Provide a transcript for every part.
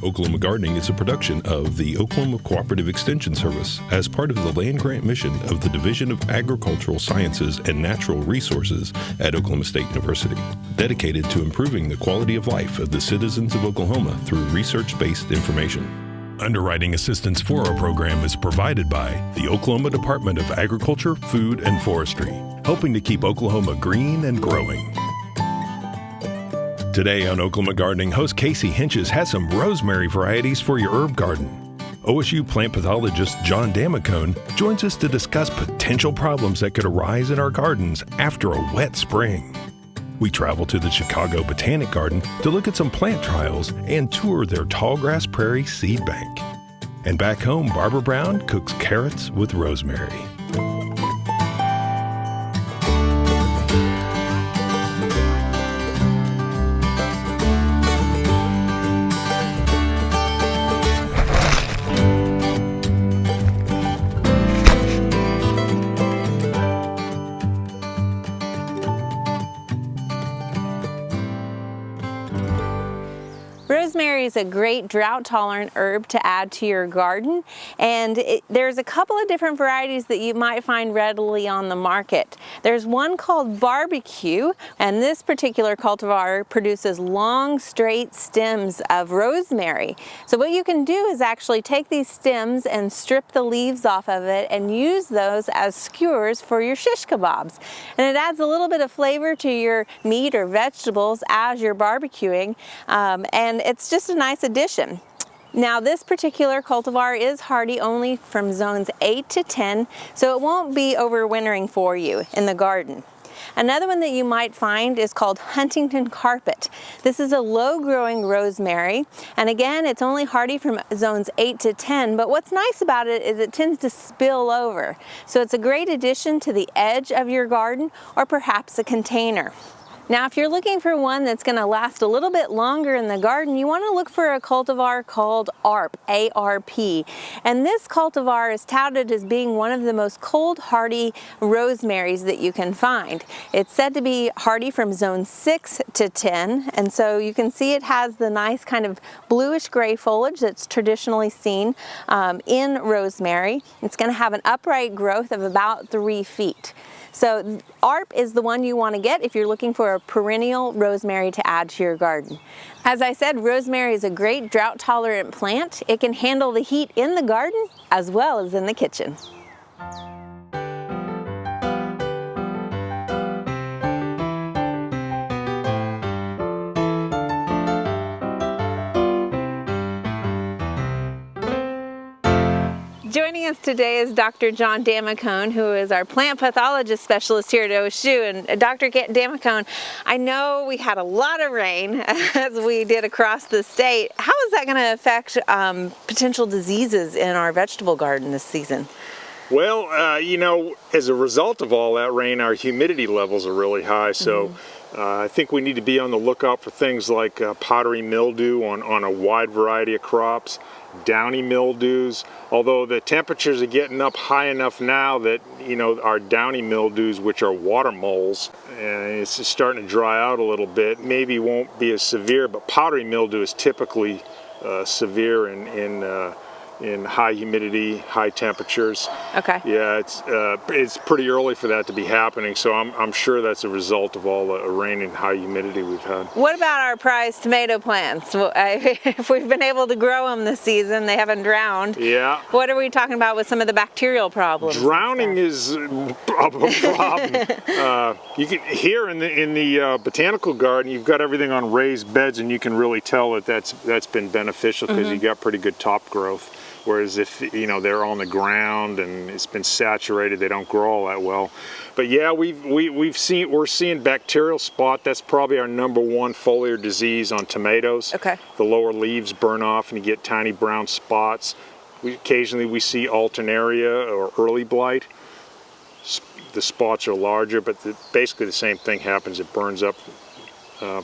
Oklahoma Gardening is a production of the Oklahoma Cooperative Extension Service as part of the land grant mission of the Division of Agricultural Sciences and Natural Resources at Oklahoma State University, dedicated to improving the quality of life of the citizens of Oklahoma through research-based information. Underwriting assistance for our program is provided by the Oklahoma Department of Agriculture, Food, and Forestry, helping to keep Oklahoma green and growing. Today on Oklahoma Gardening, host Casey Hentges has some rosemary varieties for your herb garden. OSU plant pathologist John Damicone joins us to discuss potential problems that could arise in our gardens after a wet spring. We travel to the Chicago Botanic Garden to look at some plant trials and tour their Tallgrass Prairie seed bank. And back home, Barbara Brown cooks carrots with rosemary. Rosemary is a great drought-tolerant herb to add to your garden, and there's a couple of different varieties that you might find readily on the market. There's one called Barbecue, and this particular cultivar produces long, straight stems of rosemary. So what you can do is actually take these stems and strip the leaves off of it and use those as skewers for your shish kebabs. And it adds a little bit of flavor to your meat or vegetables as you're barbecuing, and it's just a nice addition. Now this particular cultivar is hardy only from zones 8 to 10, so it won't be overwintering for you in the garden. Another one that you might find is called Huntington Carpet. This is a low-growing rosemary, and again, it's only hardy from zones 8 to 10, but what's nice about it is it tends to spill over. So it's a great addition to the edge of your garden or perhaps a container. Now, if you're looking for one that's going to last a little bit longer in the garden, you want to look for a cultivar called ARP, A-R-P. And this cultivar is touted as being one of the most cold hardy rosemaries that you can find. It's said to be hardy from zone 6 to 10, and so you can see it has the nice kind of bluish gray foliage that's traditionally seen in rosemary. It's going to have an upright growth of about 3 feet. So ARP is the one you want to get if you're looking for a perennial rosemary to add to your garden. As I said, rosemary is a great drought-tolerant plant. It can handle the heat in the garden as well as in the kitchen. Joining us today is Dr. John Damicone, who is our plant pathologist specialist here at OSU. And Dr. Damicone, I know we had a lot of rain as we did across the state. How is that going to affect potential diseases in our vegetable garden this season? Well, you know, as a result of all that rain, our humidity levels are really high. So I think we need to be on the lookout for things like powdery mildew on a wide variety of crops. Downy mildews, although the temperatures are getting up high enough now that, you know, our downy mildews, which are water moles, and it's just starting to dry out a little bit, maybe won't be as severe, but powdery mildew is typically severe in high humidity, high temperatures. Okay. Yeah, it's pretty early for that to be happening, so I'm sure that's a result of all the rain and high humidity we've had. What about our prized tomato plants? If we've been able to grow them this season, they haven't drowned. Yeah. What are we talking about with some of the bacterial problems? Drowning is a problem. You can here in the botanical garden, you've got everything on raised beds, and you can really tell that's been beneficial because you got pretty good top growth. Whereas if, you know, they're on the ground and it's been saturated, they don't grow all that well. But yeah, we're seeing bacterial spot. That's probably our #1 foliar disease on tomatoes. Okay. The lower leaves burn off and you get tiny brown spots. Occasionally we see alternaria or early blight. The spots are larger, but basically the same thing happens. It burns up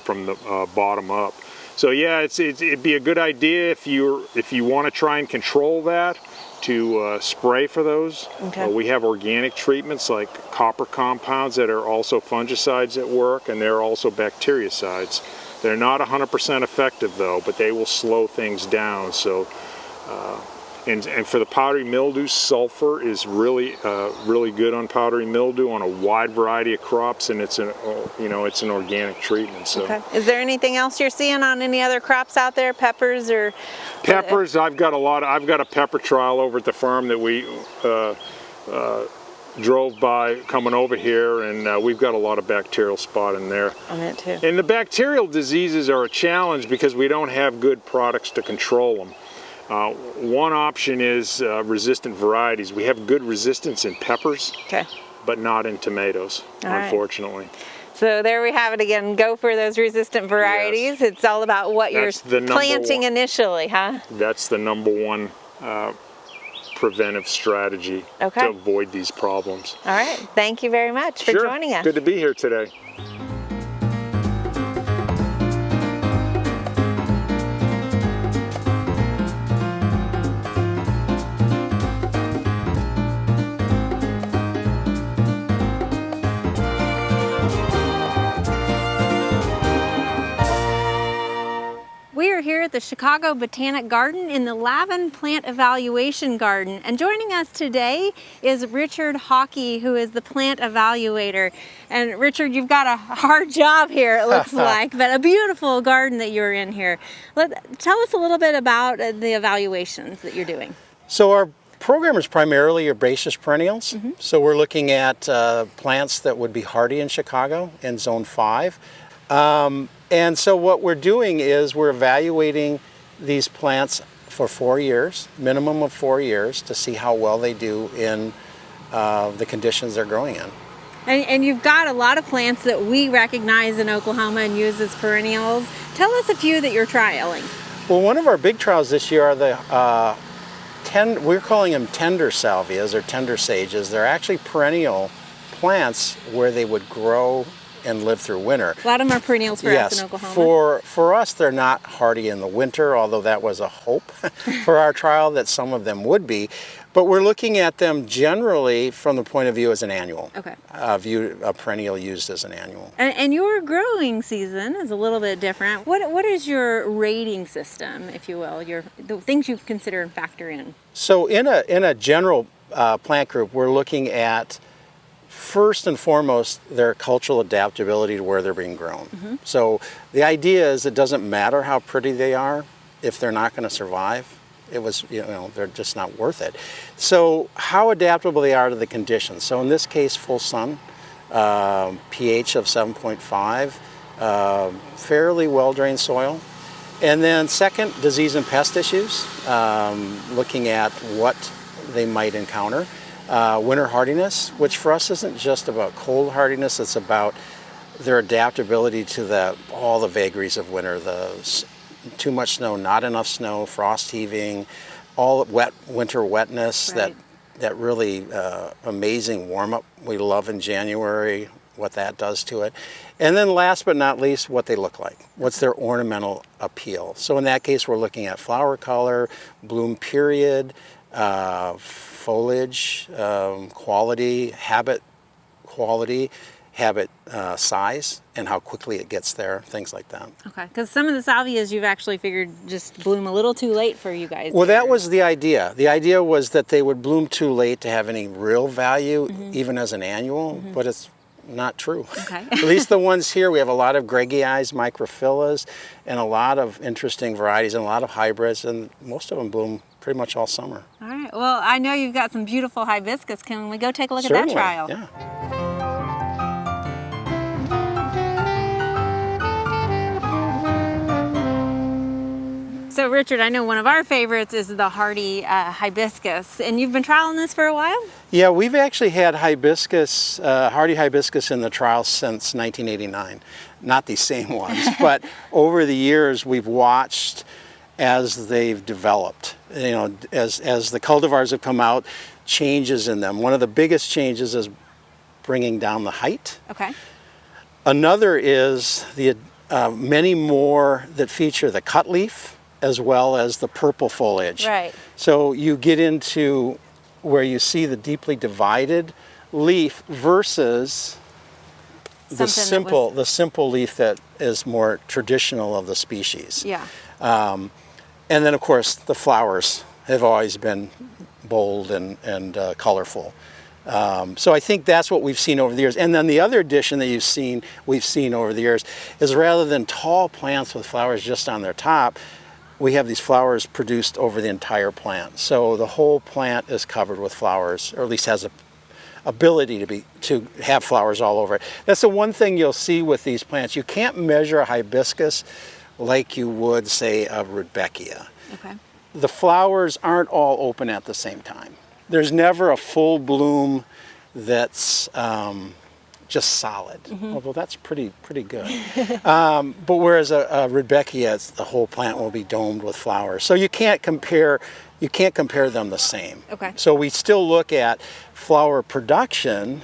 from the bottom up. So yeah, it'd be a good idea if you want to try and control that, to spray for those. Okay. We have organic treatments like copper compounds that are also fungicides at work, and they're also bactericides. They're not 100% effective though, but they will slow things down. So, and for the powdery mildew, sulfur is really good on powdery mildew on a wide variety of crops, and it's an organic treatment. So. Okay. Is there anything else you're seeing on any other crops out there? Peppers or? Peppers. I've got a pepper trial over at the farm that we drove by coming over here, and we've got a lot of bacterial spot in there. On it too. And the bacterial diseases are a challenge because we don't have good products to control them. One option is resistant varieties. We have good resistance in peppers, okay, but not in tomatoes, unfortunately. Right. So there we have it again. Go for those resistant varieties. Yes. It's all about what you're planting initially, huh? That's the number one preventive strategy to avoid these problems. All right. Thank you very much for joining us. Good to be here today. Here at the Chicago Botanic Garden in the Lavin Plant Evaluation Garden. And joining us today is Richard Hockey, who is the plant evaluator. And Richard, you've got a hard job here, it looks like, but a beautiful garden that you're in here. Tell us a little bit about the evaluations that you're doing. So our program is primarily herbaceous perennials. So we're looking at plants that would be hardy in Chicago in Zone 5. And so what we're doing is we're evaluating these plants for 4 years, minimum of 4 years, to see how well they do in the conditions they're growing in. And you've got a lot of plants that we recognize in Oklahoma and use as perennials. Tell us a few that you're trialing. Well, one of our big trials this year are the, we're calling them tender salvias or tender sages. They're actually perennial plants where they would grow and live through winter. A lot of them are perennials for us in Oklahoma. For us, they're not hardy in the winter, although that was a hope for our trial that some of them would be. But we're looking at them generally from the point of view as an annual. Okay. A perennial used as an annual. And your growing season is a little bit different. What is your rating system, if you will, the things you consider and factor in? So in a general plant group, we're looking at first and foremost, their cultural adaptability to where they're being grown. So the idea is it doesn't matter how pretty they are if they're not going to survive. They're just not worth it. So how adaptable they are to the conditions. So in this case, full sun, pH of 7.5, fairly well-drained soil. And then second, disease and pest issues, looking at what they might encounter. Winter hardiness, which for us isn't just about cold hardiness, it's about their adaptability to all the vagaries of winter, too much snow, not enough snow, frost heaving, all winter wetness, right. that really amazing warm-up we love in January, what that does to it. And then last but not least, what they look like. What's their ornamental appeal? So in that case, we're looking at flower color, bloom period, foliage, quality, habit size, and how quickly it gets there, things like that. Okay, because some of the salvias you've actually figured just bloom a little too late for you guys. Well, that was the idea. The idea was that they would bloom too late to have any real value, even as an annual, but it's not true. Okay. At least the ones here, we have a lot of Greggii, microphyllus, and a lot of interesting varieties and a lot of hybrids, and most of them bloom pretty much all summer. All right. Well, I know you've got some beautiful hibiscus. Can we go take a look Certainly, at that trial? Yeah. So Richard, I know one of our favorites is the hardy hibiscus, and you've been trialing this for a while? Yeah, we've actually had hibiscus, hardy hibiscus in the trial since 1989. Not these same ones, but over the years we've watched as they've developed. You know, as the cultivars have come out, changes in them. One of the biggest changes is bringing down the height. Okay. Another is the many more that feature the cut leaf as well as the purple foliage. Right. So you get into where you see the deeply divided leaf versus the simple leaf that is more traditional of the species. Yeah. And then, of course, the flowers have always been bold and colorful. So I think that's what we've seen over the years. And then the other addition that we've seen over the years is rather than tall plants with flowers just on their top, we have these flowers produced over the entire plant. So the whole plant is covered with flowers, or at least has a ability to have flowers all over it. That's the one thing you'll see with these plants. You can't measure a hibiscus like you would, say, a rudbeckia. Okay. The flowers aren't all open at the same time. There's never a full bloom that's just solid, although that's pretty good. But whereas a rudbeckia, the whole plant will be domed with flowers. So you can't compare them the same. Okay. So we still look at flower production,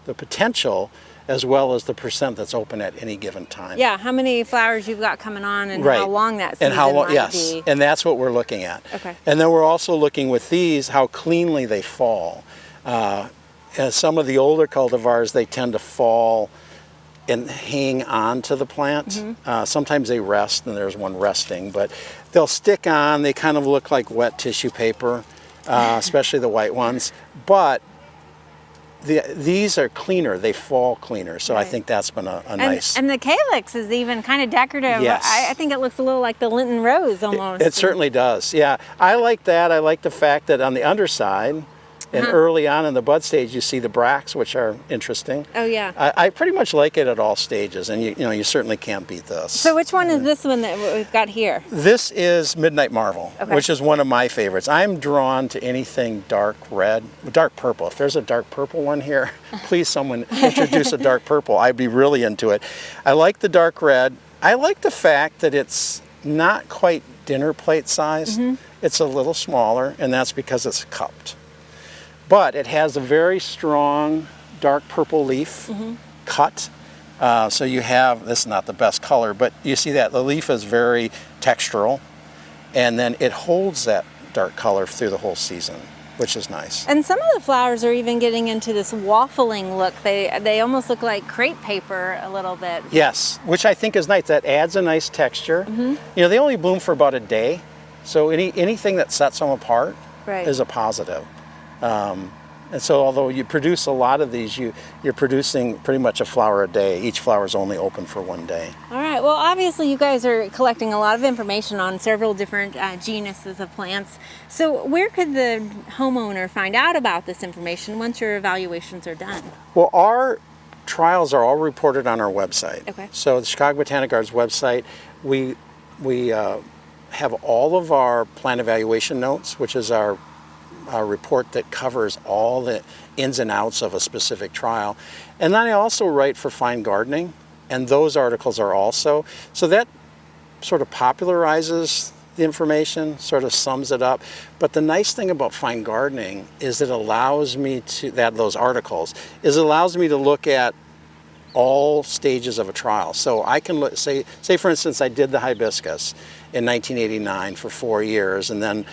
the potential, as well as the percent that's open at any given time. Yeah, how many flowers you've got coming on and right. how long that season and how long, might yes, be. And that's what we're looking at. Okay. And then we're also looking with these how cleanly they fall. And some of the older cultivars, they tend to fall and hang on to the plant. Sometimes they rest, and there's one resting, but they'll stick on. They kind of look like wet tissue paper, especially the white ones. But these are cleaner, they fall cleaner, so right. I think that's been a nice... And the calyx is even kind of decorative. Yes. I think it looks a little like the Linton Rose almost. It certainly does, yeah. I like that. I like the fact that on the underside, and early on in the bud stage, you see the bracts, which are interesting. Oh, yeah. I pretty much like it at all stages, and you certainly can't beat this. So which one is this one that we've got here? This is Midnight Marvel, okay. which is one of my favorites. I'm drawn to anything dark red, dark purple. If there's a dark purple one here, please someone introduce a dark purple. I'd be really into it. I like the dark red. I like the fact that it's not quite dinner plate size. It's a little smaller, and that's because it's cupped. But it has a very strong dark purple leaf cut. So you have, this is not the best color, but you see that the leaf is very textural, and then it holds that dark color through the whole season, which is nice. And some of the flowers are even getting into this waffling look. They almost look like crepe paper a little bit. Yes, which I think is nice. That adds a nice texture. They only bloom for about a day, so anything that sets them apart right. is a positive. And so although you produce a lot of these, you're producing pretty much a flower a day. Each flower is only open for one day. All right, well obviously you guys are collecting a lot of information on several different genuses of plants. So where could the homeowner find out about this information once your evaluations are done? Well, our trials are all reported on our website. Okay. So the Chicago Botanic Garden's website, we have all of our plant evaluation notes, which is our report that covers all the ins and outs of a specific trial. And then I also write for Fine Gardening, and those articles are also, so that sort of popularizes the information, sort of sums it up. But the nice thing about Fine Gardening is it allows me to, those articles, is it allows me to look at all stages of a trial. So I can look, say for instance, I did the hibiscus in 1989 for 4 years, and then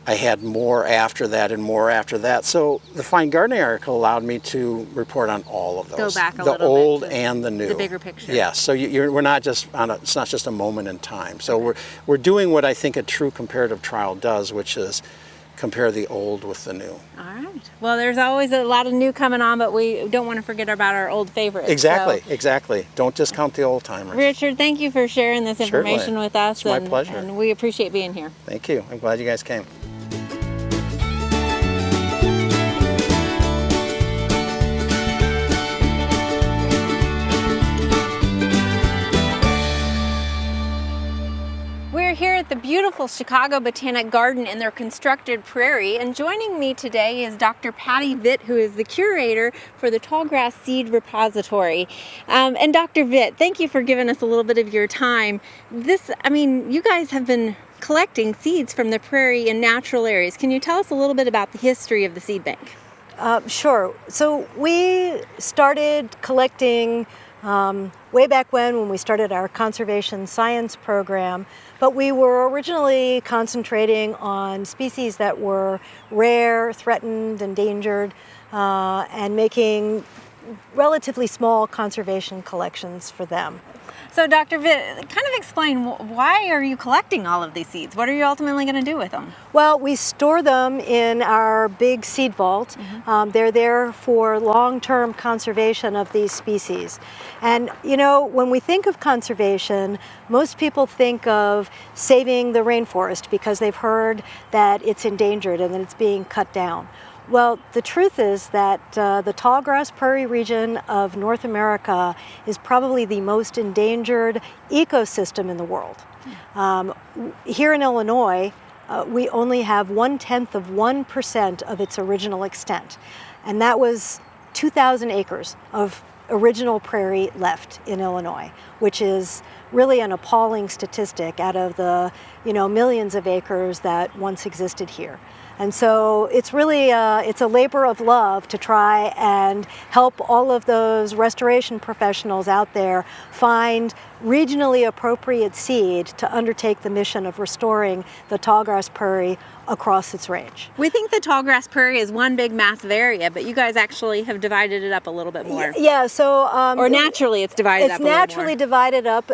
I had more after that and more after that. So the Fine Gardening article allowed me to report on all of those. Go back a the little bit. The old and the new. The bigger picture. Yes, so we're not just on it's not just a moment in time. So we're doing what I think a true comparative trial does, which is compare the old with the new. All right. Well, there's always a lot of new coming on, but we don't want to forget about our old favorites. Exactly, so. Exactly. Don't discount the old timers. Richard, thank you for sharing this information with us. It's my pleasure. And we appreciate being here. Thank you. I'm glad you guys came. We're here at the beautiful Chicago Botanic Garden in their constructed prairie, and joining me today is Dr. Patty Vitt, who is the curator for the Tallgrass Seed Repository. And Dr. Vitt, thank you for giving us a little bit of your time. You guys have been collecting seeds from the prairie in natural areas. Can you tell us a little bit about the history of the seed bank? Sure. So we started collecting way back when we started our conservation science program, but we were originally concentrating on species that were rare, threatened, endangered, and making relatively small conservation collections for them. So Dr. Vitt, kind of explain, why are you collecting all of these seeds? What are you ultimately going to do with them? Well, we store them in our big seed vault. They're there for long-term conservation of these species. And you know, when we think of conservation, most people think of saving the rainforest because they've heard that it's endangered and that it's being cut down. Well, the truth is that the Tallgrass Prairie region of North America is probably the most endangered ecosystem in the world. Here in Illinois, we only have 1/10% of its original extent. And that was 2,000 acres of original prairie left in Illinois, which is really an appalling statistic out of the millions of acres that once existed here. And so it's really it's a labor of love to try and help all of those restoration professionals out there find regionally appropriate seed to undertake the mission of restoring the tallgrass prairie across its range. We think the tallgrass prairie is one big massive area, but you guys actually have divided it up a little bit more. Yeah, so or naturally it's divided up a little more. It's naturally divided up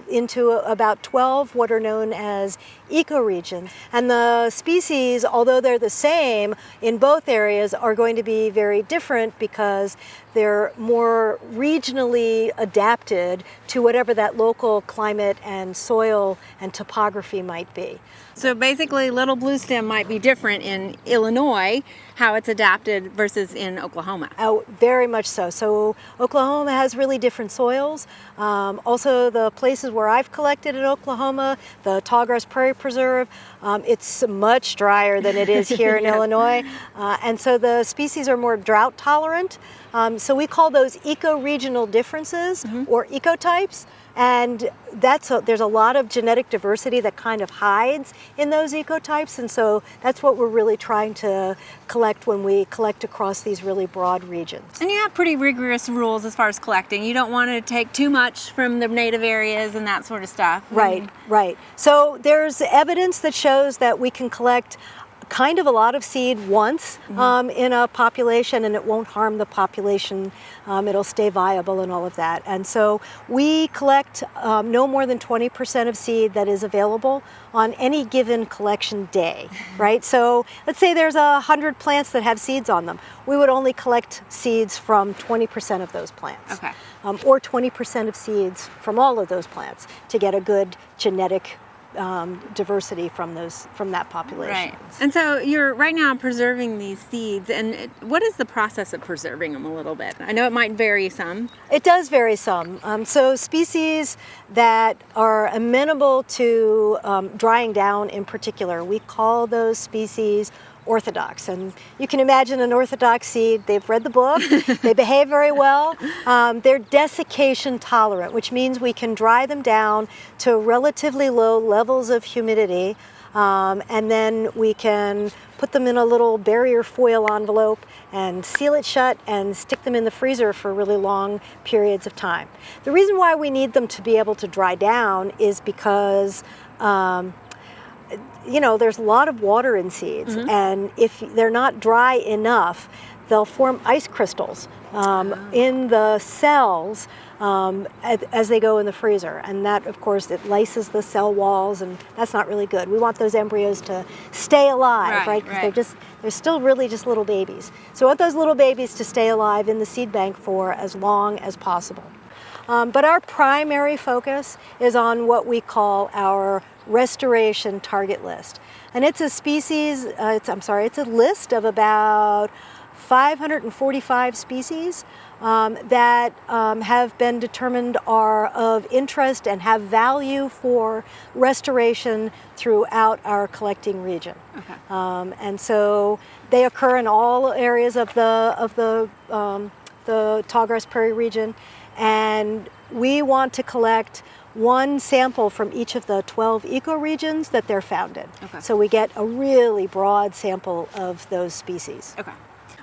into about 12 what are known as ecoregions. And the species, although they're the same in both areas, are going to be very different because they're more regionally adapted to whatever that local climate and soil and topography might be. So basically, little bluestem might be different in Illinois, how it's adapted, versus in Oklahoma. Oh, very much so. So Oklahoma has really different soils. Also, the places where I've collected in Oklahoma, the Tallgrass Prairie Preserve, it's much drier than it is here in Illinois. And so the species are more drought tolerant. So we call those ecoregional differences or ecotypes. And there's a lot of genetic diversity that kind of hides in those ecotypes, and so that's what we're really trying to collect when we collect across these really broad regions. And you have pretty rigorous rules as far as collecting. You don't want to take too much from the native areas and that sort of stuff. Right, right. So there's evidence that shows that we can collect kind of a lot of seed once in a population, and it won't harm the population. It'll stay viable and all of that. And so we collect no more than 20% of seed that is available on any given collection day, right? So let's say there's 100 plants that have seeds on them. We would only collect seeds from 20% of those plants. Okay. Or 20% of seeds from all of those plants to get a good genetic diversity from that population. Right. And so you're right now preserving these seeds, and what is the process of preserving them a little bit? I know it might vary some. It does vary some. So species that are amenable to drying down in particular, we call those species orthodox. And you can imagine an orthodox seed, they've read the book, they behave very well. They're desiccation tolerant, which means we can dry them down to relatively low levels of humidity, and then we can put them in a little barrier foil envelope and seal it shut and stick them in the freezer for really long periods of time. The reason why we need them to be able to dry down is because there's a lot of water in seeds, and if they're not dry enough, they'll form ice crystals in the cells as they go in the freezer. And that, of course, it lyses the cell walls, and that's not really good. We want those embryos to stay alive, right? Because they're still really just little babies. So we want those little babies to stay alive in the seed bank for as long as possible. But our primary focus is on what we call our restoration target list. And it's a species, it's a list of about 545 species that have been determined are of interest and have value for restoration throughout our collecting region. Okay. And so they occur in all areas of the Tallgrass Prairie region, and we want to collect one sample from each of the 12 ecoregions that they're found in. Okay. So we get a really broad sample of those species. Okay.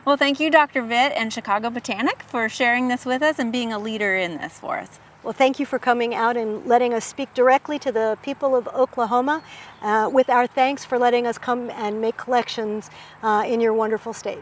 Well, thank you, Dr. Vitt and Chicago Botanic, for sharing this with us and being a leader in this for us. Well, thank you for coming out and letting us speak directly to the people of Oklahoma, with our thanks for letting us come and make collections in your wonderful state.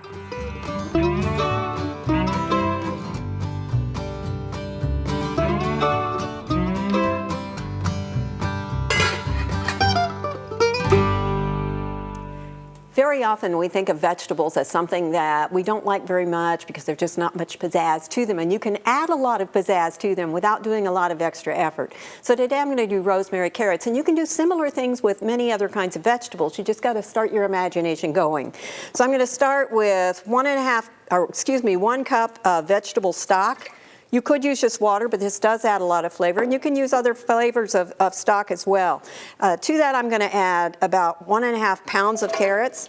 Very often we think of vegetables as something that we don't like very much because there's just not much pizzazz to them, and you can add a lot of pizzazz to them without doing a lot of extra effort. So today I'm going to do rosemary carrots, and you can do similar things with many other kinds of vegetables. You just got to start your imagination going. So I'm going to start with 1 cup of vegetable stock. You could use just water, but this does add a lot of flavor, and you can use other flavors of stock as well. To that, I'm going to add about 1.5 pounds of carrots.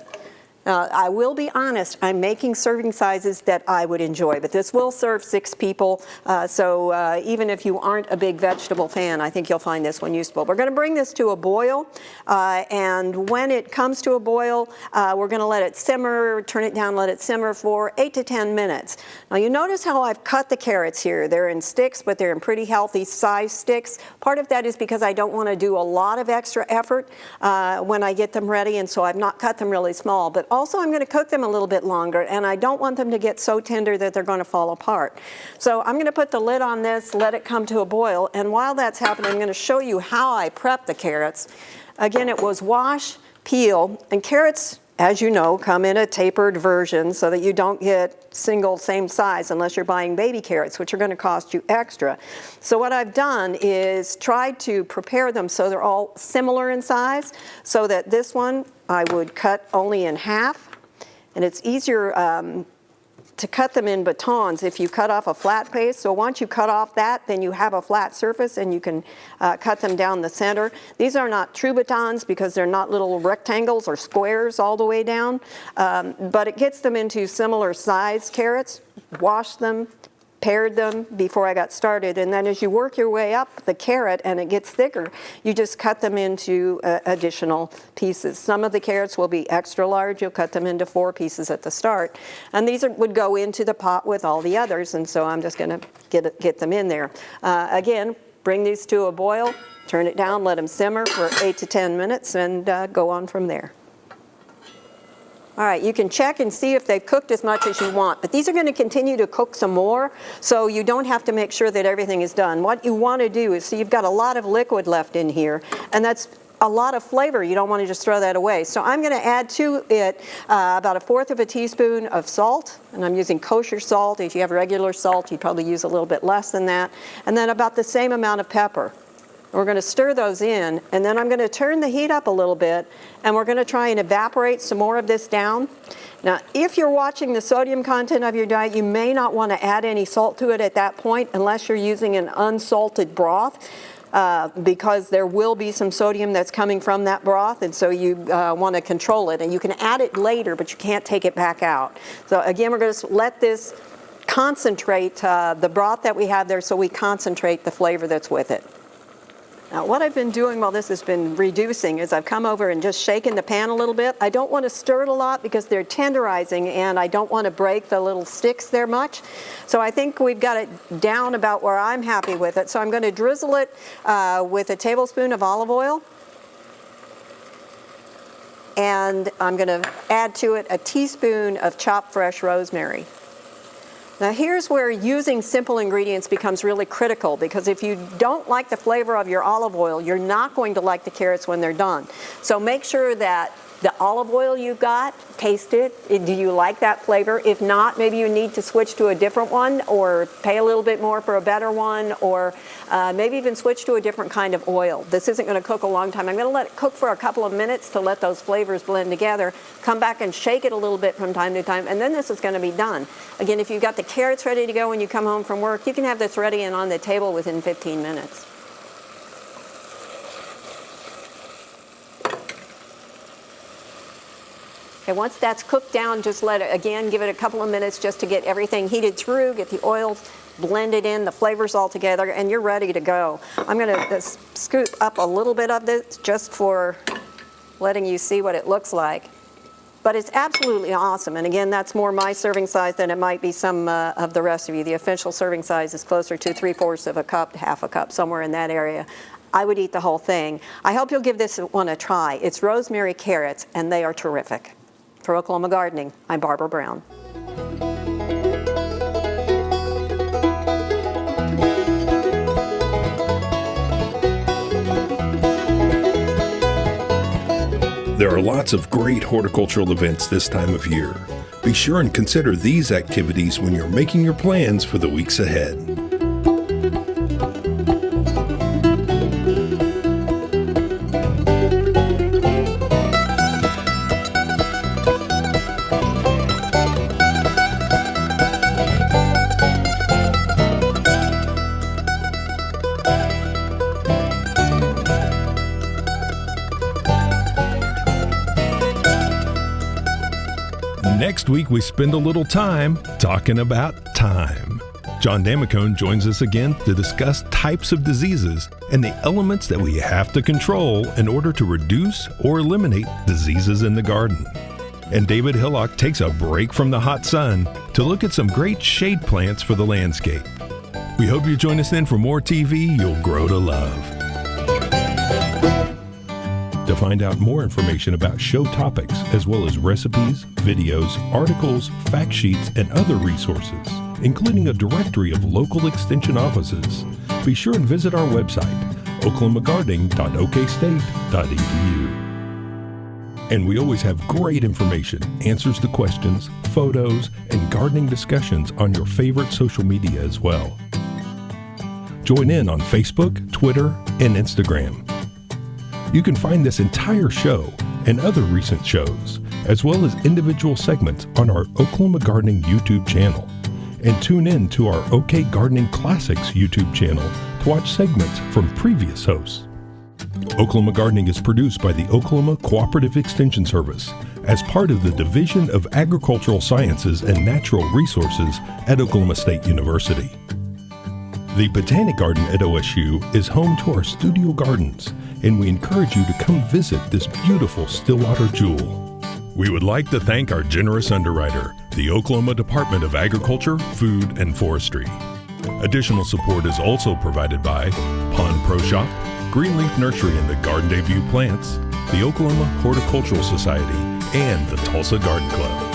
I will be honest, I'm making serving sizes that I would enjoy, but this will serve 6 people, so even if you aren't a big vegetable fan, I think you'll find this one useful. We're going to bring this to a boil, and when it comes to a boil, we're going to let it simmer, turn it down, let it simmer for 8 to 10 minutes. Now you notice how I've cut the carrots here. They're in sticks, but they're in pretty healthy size sticks. Part of that is because I don't want to do a lot of extra effort when I get them ready, and so I've not cut them really small. But also, I'm going to cook them a little bit longer, and I don't want them to get so tender that they're going to fall apart. So I'm going to put the lid on this, let it come to a boil, and while that's happening, I'm going to show you how I prep the carrots. Again, it was wash, peel, and carrots, as you know, come in a tapered version so that you don't get single same size unless you're buying baby carrots, which are going to cost you extra. So what I've done is tried to prepare them so they're all similar in size, so that this one I would cut only in half, and it's easier to cut them in batons if you cut off a flat face. So once you cut off that, then you have a flat surface and you can cut them down the center. These are not true batons because they're not little rectangles or squares all the way down, but it gets them into similar size carrots. Wash them, pared them before I got started, and then as you work your way up the carrot and it gets thicker, you just cut them into additional pieces. Some of the carrots will be extra large. You'll cut them into 4 pieces at the start, and these would go into the pot with all the others, and so I'm just going to get them in there. Again, bring these to a boil, turn it down, let them simmer for 8 to 10 minutes, and go on from there. All right, you can check and see if they've cooked as much as you want, but these are going to continue to cook some more, so you don't have to make sure that everything is done. What you want to do is, so you've got a lot of liquid left in here, and that's a lot of flavor. You don't want to just throw that away. So I'm going to add to it about 1/4 teaspoon of salt, and I'm using kosher salt. If you have regular salt, you'd probably use a little bit less than that, and then about the same amount of pepper. We're going to stir those in, and then I'm going to turn the heat up a little bit, and we're going to try and evaporate some more of this down. Now, if you're watching the sodium content of your diet, you may not want to add any salt to it at that point unless you're using an unsalted broth, because there will be some sodium that's coming from that broth, and so you want to control it. And you can add it later, but you can't take it back out. So again, we're going to let this concentrate the broth that we have there, so we concentrate the flavor that's with it. Now, what I've been doing while this has been reducing is I've come over and just shaken the pan a little bit. I don't want to stir it a lot because they're tenderizing, and I don't want to break the little sticks there much. So I think we've got it down about where I'm happy with it. So I'm going to drizzle it with a tablespoon of olive oil. And I'm going to add to it a teaspoon of chopped fresh rosemary. Now here's where using simple ingredients becomes really critical, because if you don't like the flavor of your olive oil, you're not going to like the carrots when they're done. So make sure that the olive oil you've got, taste it. Do you like that flavor? If not, maybe you need to switch to a different one, or pay a little bit more for a better one, or maybe even switch to a different kind of oil. This isn't going to cook a long time. I'm going to let it cook for a couple of minutes to let those flavors blend together. Come back and shake it a little bit from time to time, and then this is going to be done. Again, if you've got the carrots ready to go when you come home from work, you can have this ready and on the table within 15 minutes. Okay, once that's cooked down, just let it, again, give it a couple of minutes just to get everything heated through, get the oil blended in, the flavors all together, and you're ready to go. I'm going to scoop up a little bit of this just for letting you see what it looks like. But it's absolutely awesome, and again, that's more my serving size than it might be some of the rest of you. The official serving size is closer to 3/4 of a cup, half a cup, somewhere in that area. I would eat the whole thing. I hope you'll give this one a try. It's rosemary carrots, and they are terrific. For Oklahoma Gardening, I'm Barbara Brown. There There are lots of great horticultural events this time of year. Be sure and consider these activities when you're making your plans for the weeks ahead. Next week, we spend a little time talking about time. John Damicone joins us again to discuss types of diseases and the elements that we have to control in order to reduce or eliminate diseases in the garden. And David Hillock takes a break from the hot sun to look at some great shade plants for the landscape. We hope you join us then for more TV you'll grow to love. To find out more information about show topics, as well as recipes, videos, articles, fact sheets, and other resources, including a directory of local extension offices, be sure and visit our website, oklahomagardening.okstate.edu. And we always have great information, answers to questions, photos, and gardening discussions on your favorite social media as well. Join in on Facebook, Twitter, and Instagram. You can find this entire show and other recent shows, as well as individual segments on our Oklahoma Gardening YouTube channel. And tune in to our OK Gardening Classics YouTube channel to watch segments from previous hosts. Oklahoma Gardening is produced by the Oklahoma Cooperative Extension Service as part of the Division of Agricultural Sciences and Natural Resources at Oklahoma State University. The Botanic Garden at OSU is home to our studio gardens, and we encourage you to come visit this beautiful Stillwater jewel. We would like to thank our generous underwriter, the Oklahoma Department of Agriculture, Food, and Forestry. Additional support is also provided by Pond Pro Shop, Greenleaf Nursery and the Garden Debut Plants, the Oklahoma Horticultural Society, and the Tulsa Garden Club.